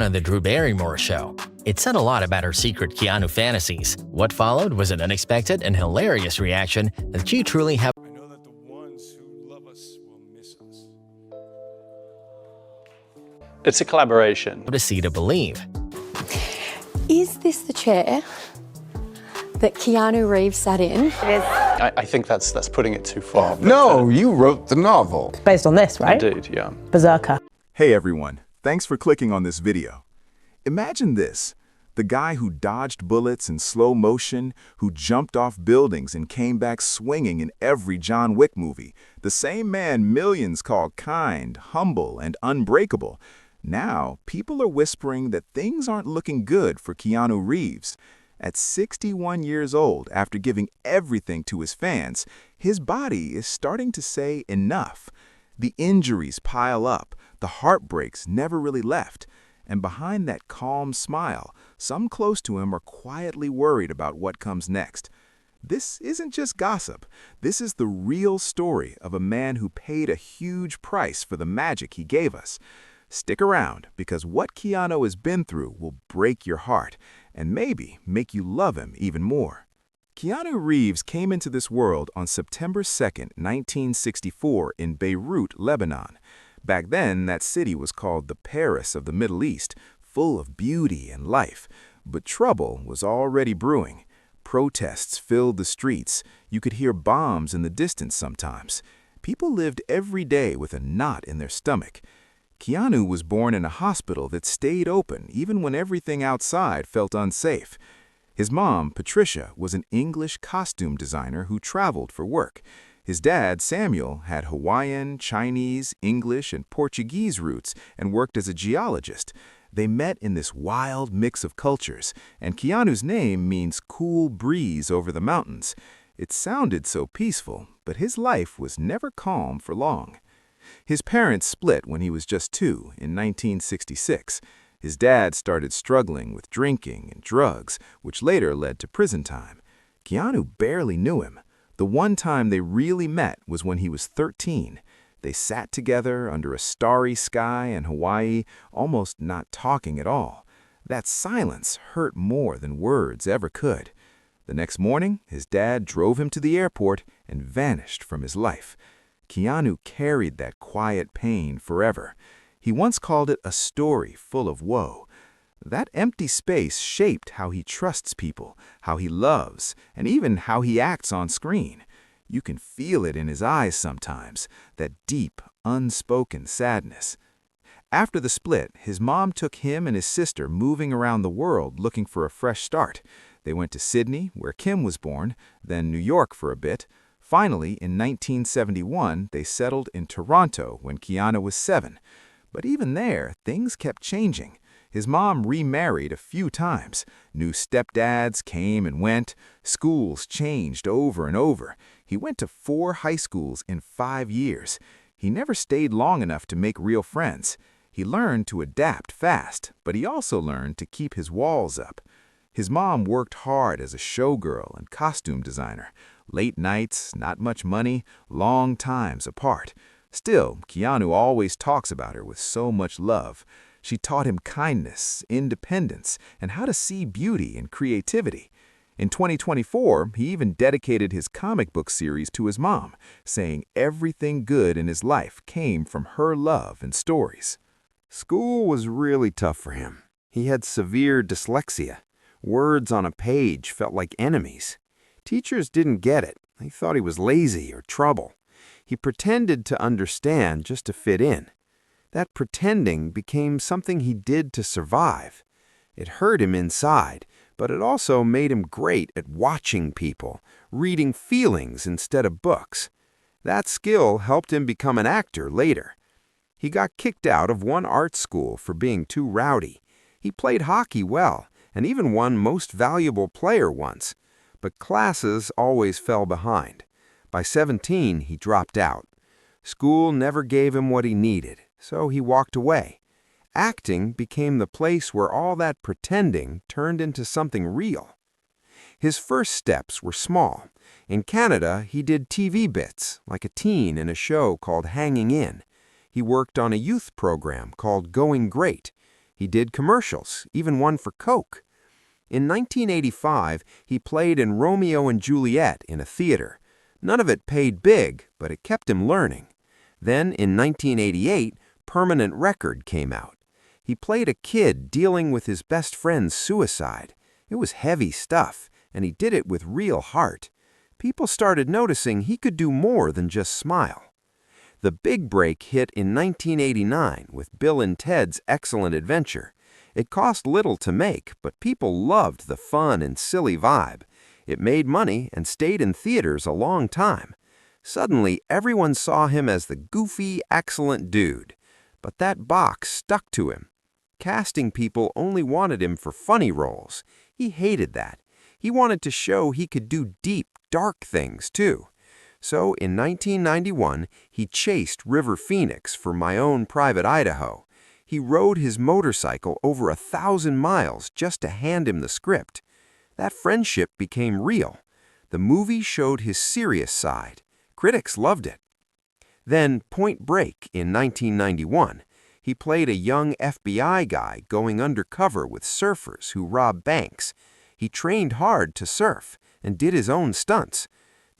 on The Drew Barrymore Show. It said a lot about her secret Keanu fantasies. What followed was an unexpected and hilarious reaction that she truly had. I know that the ones who love us will miss us. It's a collaboration. To see to believe. Is this the chair that Keanu Reeves sat in? It is. I think that's putting it too far. No, you wrote the novel. Based on this, right? Indeed, yeah. Berserker. Hey everyone, thanks for clicking on this video. Imagine this, the guy who dodged bullets in slow motion, who jumped off buildings and came back swinging in every John Wick movie, the same man millions call kind, humble, and unbreakable. Now, people are whispering that things aren't looking good for Keanu Reeves. At 61 years old, after giving everything to his fans, his body is starting to say enough. The injuries pile up, the heartbreaks never really left, and behind that calm smile, some close to him are quietly worried about what comes next. This isn't just gossip. This is the real story of a man who paid a huge price for the magic he gave us. Stick around, because what Keanu has been through will break your heart and maybe make you love him even more. Keanu Reeves came into this world on September 2, 1964 in Beirut, Lebanon. Back then, that city was called the Paris of the Middle East, full of beauty and life. But trouble was already brewing. Protests filled the streets. You could hear bombs in the distance sometimes. People lived every day with a knot in their stomach. Keanu was born in a hospital that stayed open even when everything outside felt unsafe. His mom, Patricia, was an English costume designer who traveled for work. His dad, Samuel, had Hawaiian, Chinese, English, and Portuguese roots and worked as a geologist. They met in this wild mix of cultures, and Keanu's name means cool breeze over the mountains. It sounded so peaceful, but his life was never calm for long. His parents split when he was just 2 in 1966. His dad started struggling with drinking and drugs, which later led to prison time. Keanu barely knew him. The one time they really met was when he was 13. They sat together under a starry sky in Hawaii, almost not talking at all. That silence hurt more than words ever could. The next morning, his dad drove him to the airport and vanished from his life. Keanu carried that quiet pain forever. He once called it a story full of woe. That empty space shaped how he trusts people, how he loves, and even how he acts on screen. You can feel it in his eyes sometimes, that deep, unspoken sadness. After the split, his mom took him and his sister moving around the world looking for a fresh start. They went to Sydney, where Kim was born, then New York for a bit. Finally, in 1971, they settled in Toronto when Keanu was 7. But even there, things kept changing. His mom remarried a few times. New stepdads came and went. Schools changed over and over. He went to 4 high schools in 5 years. He never stayed long enough to make real friends. He learned to adapt fast, but he also learned to keep his walls up. His mom worked hard as a showgirl and costume designer. Late nights, not much money, long times apart. Still, Keanu always talks about her with so much love. She taught him kindness, independence, and how to see beauty and creativity. In 2024, he even dedicated his comic book series to his mom, saying everything good in his life came from her love and stories. School was really tough for him. He had severe dyslexia. Words on a page felt like enemies. Teachers didn't get it. They thought he was lazy or trouble. He pretended to understand just to fit in. That pretending became something he did to survive. It hurt him inside, but it also made him great at watching people, reading feelings instead of books. That skill helped him become an actor later. He got kicked out of one art school for being too rowdy. He played hockey well, and even won Most Valuable Player once. But classes always fell behind. By 17, he dropped out. School never gave him what he needed, so he walked away. Acting became the place where all that pretending turned into something real. His first steps were small. In Canada, he did TV bits, like a teen in a show called Hanging In. He worked on a youth program called Going Great. He did commercials, even one for Coke. In 1985, he played in Romeo and Juliet in a theater. None of it paid big, but it kept him learning. Then, in 1988, Permanent Record came out. He played a kid dealing with his best friend's suicide. It was heavy stuff, and he did it with real heart. People started noticing he could do more than just smile. The big break hit in 1989 with Bill and Ted's Excellent Adventure. It cost little to make, but people loved the fun and silly vibe. It made money and stayed in theaters a long time. Suddenly, everyone saw him as the goofy, excellent dude. But that box stuck to him. Casting people only wanted him for funny roles. He hated that. He wanted to show he could do deep, dark things, too. So, in 1991, he chased River Phoenix for My Own Private Idaho. He rode his motorcycle over 1,000 miles just to hand him the script. That friendship became real. The movie showed his serious side. Critics loved it. Then, Point Break in 1991. He played a young FBI guy going undercover with surfers who rob banks. He trained hard to surf and did his own stunts.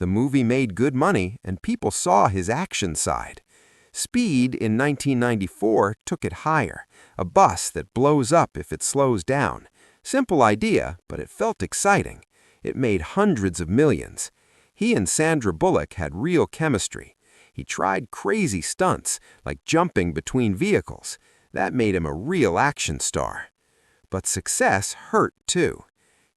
The movie made good money, and people saw his action side. Speed in 1994 took it higher, a bus that blows up if it slows down. Simple idea, but it felt exciting. It made hundreds of millions. He and Sandra Bullock had real chemistry. He tried crazy stunts, like jumping between vehicles. That made him a real action star. But success hurt, too.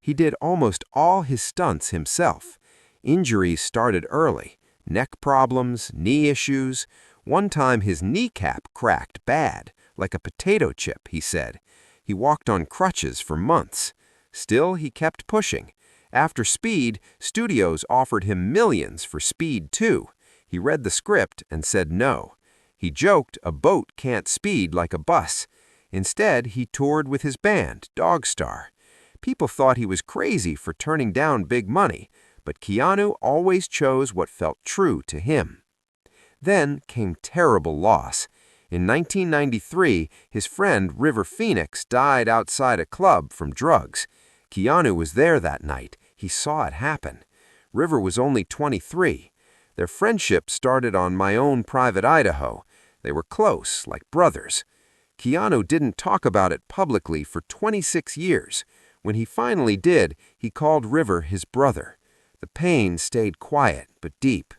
He did almost all his stunts himself. Injuries started early. Neck problems, knee issues. One time his kneecap cracked bad, like a potato chip, he said. He walked on crutches for months. Still, he kept pushing. After Speed, studios offered him millions for Speed 2. He read the script and said no. He joked a boat can't speed like a bus. Instead, he toured with his band, Dogstar. People thought he was crazy for turning down big money, but Keanu always chose what felt true to him. Then came terrible loss. In 1993, his friend River Phoenix died outside a club from drugs. Keanu was there that night. He saw it happen. River was only 23. Their friendship started on My Own Private Idaho. They were close, like brothers. Keanu didn't talk about it publicly for 26 years. When he finally did, he called River his brother. The pain stayed quiet but deep.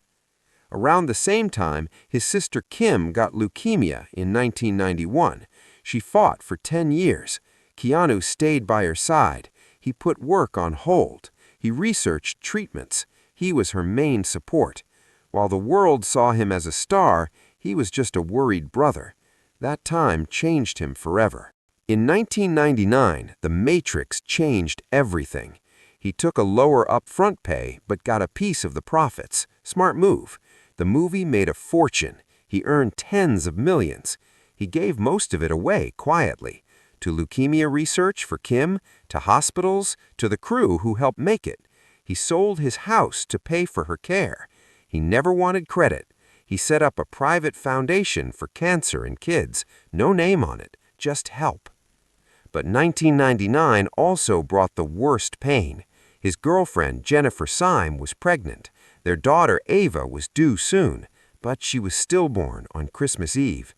Around the same time, his sister Kim got leukemia in 1991. She fought for 10 years. Keanu stayed by her side. He put work on hold. He researched treatments. He was her main support. While the world saw him as a star, he was just a worried brother. That time changed him forever. In 1999, The Matrix changed everything. He took a lower upfront pay but got a piece of the profits. Smart move. The movie made a fortune. He earned tens of millions. He gave most of it away quietly. To leukemia research for Kim, to hospitals, to the crew who helped make it. He sold his house to pay for her care. He never wanted credit. He set up a private foundation for cancer in kids. No name on it, just help. But 1999 also brought the worst pain. His girlfriend, Jennifer Syme, was pregnant. Their daughter, Ava, was due soon, but she was stillborn on Christmas Eve.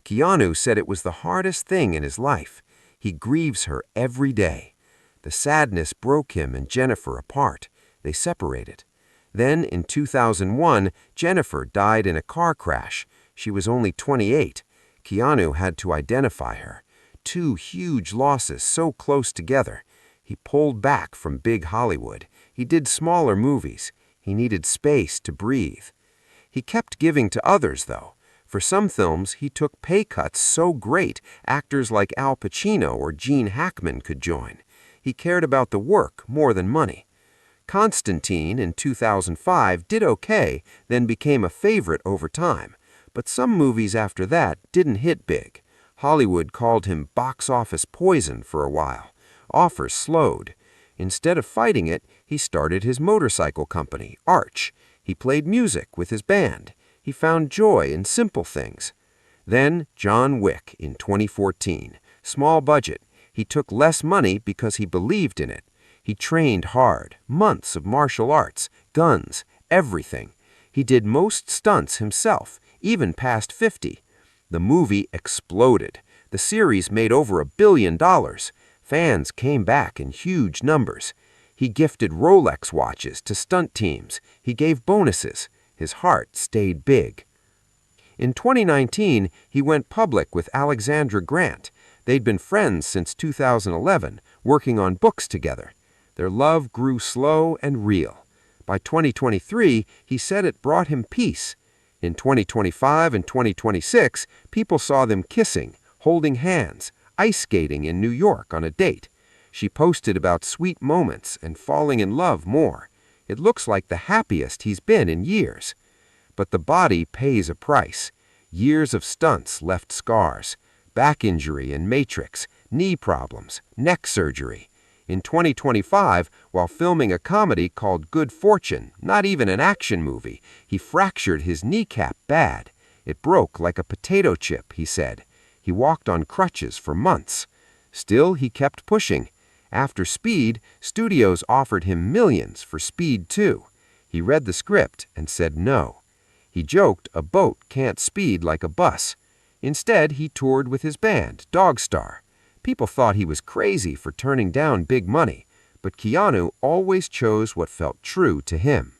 Keanu said it was the hardest thing in his life. He grieves her every day. The sadness broke him and Jennifer apart. They separated. Then, in 2001, Jennifer died in a car crash. She was only 28. Keanu had to identify her. Two huge losses so close together. He pulled back from big Hollywood. He did smaller movies. He needed space to breathe. He kept giving to others, though. For some films, he took pay cuts so great actors like Al Pacino or Gene Hackman could join. He cared about the work more than money. Constantine in 2005 did okay, then became a favorite over time. But some movies after that didn't hit big. Hollywood called him box office poison for a while. Offers slowed. Instead of fighting it, he started his motorcycle company, Arch. He played music with his band. He found joy in simple things. Then John Wick in 2014. Small budget. He took less money because he believed in it. He trained hard, months of martial arts, guns, everything. He did most stunts himself, even past 50. The movie exploded. The series made over $1 billion. Fans came back in huge numbers. He gifted Rolex watches to stunt teams. He gave bonuses. His heart stayed big. In 2019, he went public with Alexandra Grant. They'd been friends since 2011, working on books together. Their love grew slow and real. By 2023, he said it brought him peace. In 2025 and 2026, people saw them kissing, holding hands, ice skating in New York on a date. She posted about sweet moments and falling in love more. It looks like the happiest he's been in years. But the body pays a price. Years of stunts left scars. Back injury and matrix, knee problems, neck surgery. In 2025, while filming a comedy called Good Fortune, not even an action movie, he fractured his kneecap bad. It broke like a potato chip, he said. He walked on crutches for months. Still, he kept pushing. After Speed, studios offered him millions for Speed 2. He read the script and said no. He joked a boat can't speed like a bus. Instead, he toured with his band, Dogstar. People thought he was crazy for turning down big money, but Keanu always chose what felt true to him.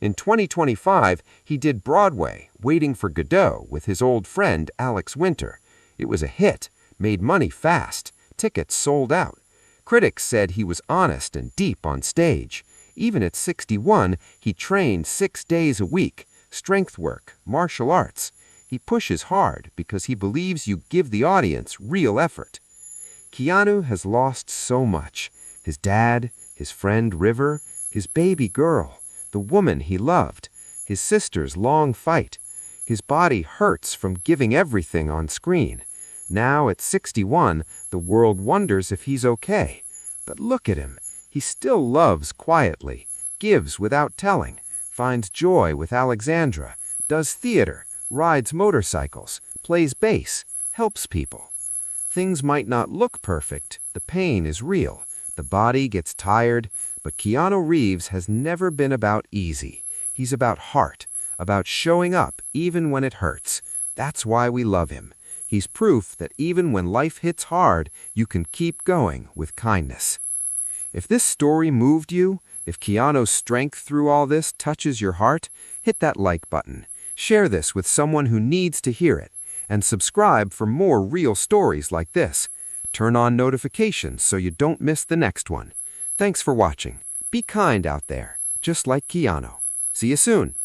In 2025, he did Broadway, Waiting for Godot, with his old friend Alex Winter. It was a hit, made money fast, tickets sold out. Critics said he was honest and deep on stage. Even at 61, he trained 6 days a week, strength work, martial arts. He pushes hard because he believes you give the audience real effort. Keanu has lost so much. His dad, his friend River, his baby girl, the woman he loved, his sister's long fight. His body hurts from giving everything on screen. Now at 61, the world wonders if he's okay. But look at him. He still loves quietly, gives without telling, finds joy with Alexandra, does theater, rides motorcycles, plays bass, helps people. Things might not look perfect. The pain is real. The body gets tired. But Keanu Reeves has never been about easy. He's about heart, about showing up even when it hurts. That's why we love him. He's proof that even when life hits hard, you can keep going with kindness. If this story moved you, if Keanu's strength through all this touches your heart, hit that like button. Share this with someone who needs to hear it. And subscribe for more real stories like this. Turn on notifications so you don't miss the next one. Thanks for watching. Be kind out there, just like Keanu. See you soon.